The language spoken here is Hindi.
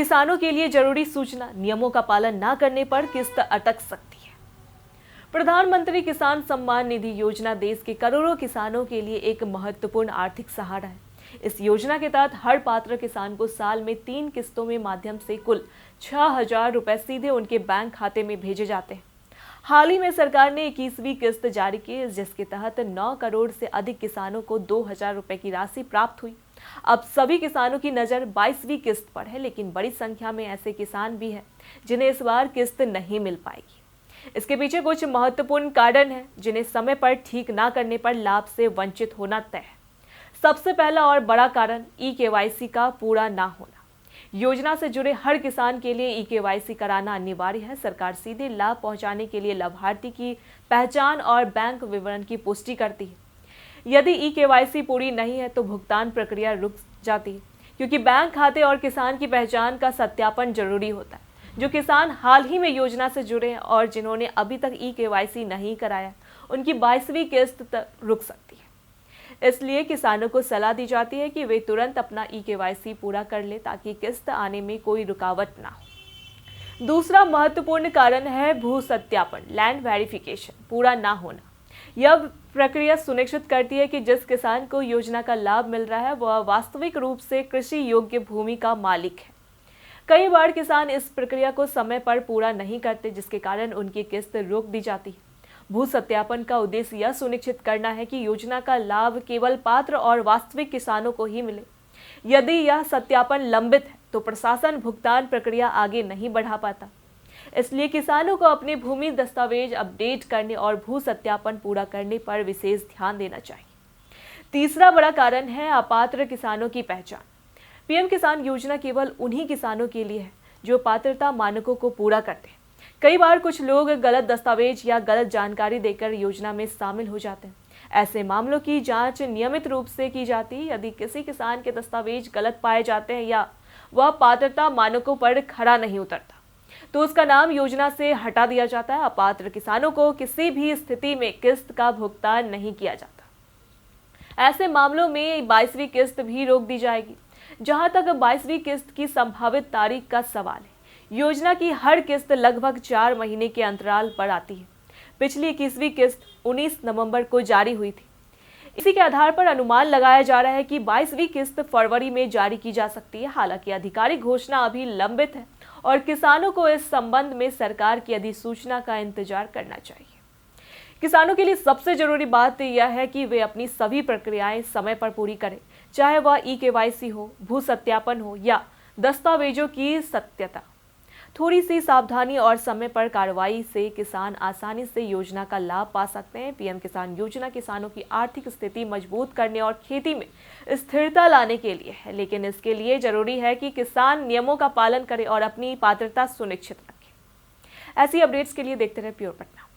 किसानों के लिए जरूरी सूचना, नियमों का पालन न करने पर किस्त अटक सकती है। प्रधानमंत्री किसान सम्मान निधि योजना देश के करोड़ों किसानों के लिए एक महत्वपूर्ण आर्थिक सहारा है। इस योजना के तहत हर पात्र किसान को साल में 3 किस्तों में माध्यम से कुल 6,000 रुपए सीधे उनके बैंक खाते में भेजे जाते हैं। हाल ही में सरकार ने 21वीं किस्त जारी की, जिसके तहत 9 करोड़ से अधिक किसानों को 2,000 रुपए की राशि प्राप्त हुई। अब सभी किसानों की नज़र 22वीं किस्त पर है, लेकिन बड़ी संख्या में ऐसे किसान भी हैं जिन्हें इस बार किस्त नहीं मिल पाएगी। इसके पीछे कुछ महत्वपूर्ण कारण हैं, जिन्हें समय पर ठीक ना करने पर लाभ से वंचित होना तय है। सबसे पहला और बड़ा कारण ई-केवाईसी का पूरा ना होना। योजना से जुड़े हर किसान के लिए ई-केवाईसी कराना अनिवार्य है। सरकार सीधे लाभ पहुंचाने के लिए लाभार्थी की पहचान और बैंक विवरण की पुष्टि करती है। यदि ई-केवाईसी पूरी नहीं है तो भुगतान प्रक्रिया रुक जाती है, क्योंकि बैंक खाते और किसान की पहचान का सत्यापन जरूरी होता है। जो किसान हाल ही में योजना से जुड़े हैं और जिन्होंने अभी तक ई-केवाईसी नहीं कराया, उनकी 22वीं किस्त तक रुक सकती है। इसलिए किसानों को सलाह दी जाती है कि वे तुरंत अपना ई-केवाईसी पूरा कर ले, ताकि किस्त आने में कोई रुकावट ना हो। दूसरा महत्वपूर्ण कारण है भू सत्यापन, लैंड वेरिफिकेशन पूरा ना होना। यह प्रक्रिया सुनिश्चित करती है कि जिस किसान को योजना का लाभ मिल रहा है वह वास्तविक रूप से कृषि योग्य भूमि का मालिक है। कई बार किसान इस प्रक्रिया को समय पर पूरा नहीं करते, जिसके कारण उनकी किस्त रोक दी जाती है। भू सत्यापन का उद्देश्य यह सुनिश्चित करना है कि योजना का लाभ केवल पात्र और वास्तविक किसानों को ही मिले। यदि यह सत्यापन लंबित है तो प्रशासन भुगतान प्रक्रिया आगे नहीं बढ़ा पाता। इसलिए किसानों को अपने भूमि दस्तावेज अपडेट करने और भू सत्यापन पूरा करने पर विशेष ध्यान देना चाहिए। तीसरा बड़ा कारण है अपात्र किसानों की पहचान। पीएम किसान योजना केवल उन्हीं किसानों के लिए है जो पात्रता मानकों को पूरा करते हैं। कई बार कुछ लोग गलत दस्तावेज या गलत जानकारी देकर योजना में शामिल हो जाते हैं। ऐसे मामलों की जांच नियमित रूप से की जाती है। यदि किसी किसान के दस्तावेज गलत पाए जाते हैं या वह पात्रता मानकों पर खरा नहीं उतरता, तो उसका नाम योजना से हटा दिया जाता है। अपात्र किसानों को किसी भी स्थिति में किस्त का भुगतान नहीं किया जाता। ऐसे मामलों में 22वीं किस्त भी रोक दी जाएगी। जहां तक 22वीं किस्त की संभावित तारीख का सवाल है, योजना की हर किस्त लगभग 4 महीने के अंतराल पर आती है। पिछली 21वीं किस्त 19 नवंबर को जारी हुई थी। इसी के आधार पर अनुमान लगाया जा रहा है कि 22वीं किस्त फरवरी में जारी की जा सकती है। हालांकि आधिकारिक घोषणा अभी लंबित है और किसानों को इस संबंध में सरकार की अधिसूचना का इंतजार करना चाहिए। किसानों के लिए सबसे जरूरी बात यह है कि वे अपनी सभी प्रक्रियाएं समय पर पूरी करें, चाहे वह ई-केवाईसी हो, भू सत्यापन हो या दस्तावेजों की सत्यता। थोड़ी सी सावधानी और समय पर कार्रवाई से किसान आसानी से योजना का लाभ पा सकते हैं। पीएम किसान योजना किसानों की आर्थिक स्थिति मजबूत करने और खेती में स्थिरता लाने के लिए है, लेकिन इसके लिए जरूरी है कि किसान नियमों का पालन करे और अपनी पात्रता सुनिश्चित रखे। ऐसी अपडेट्स के लिए देखते रहे प्योर पटना।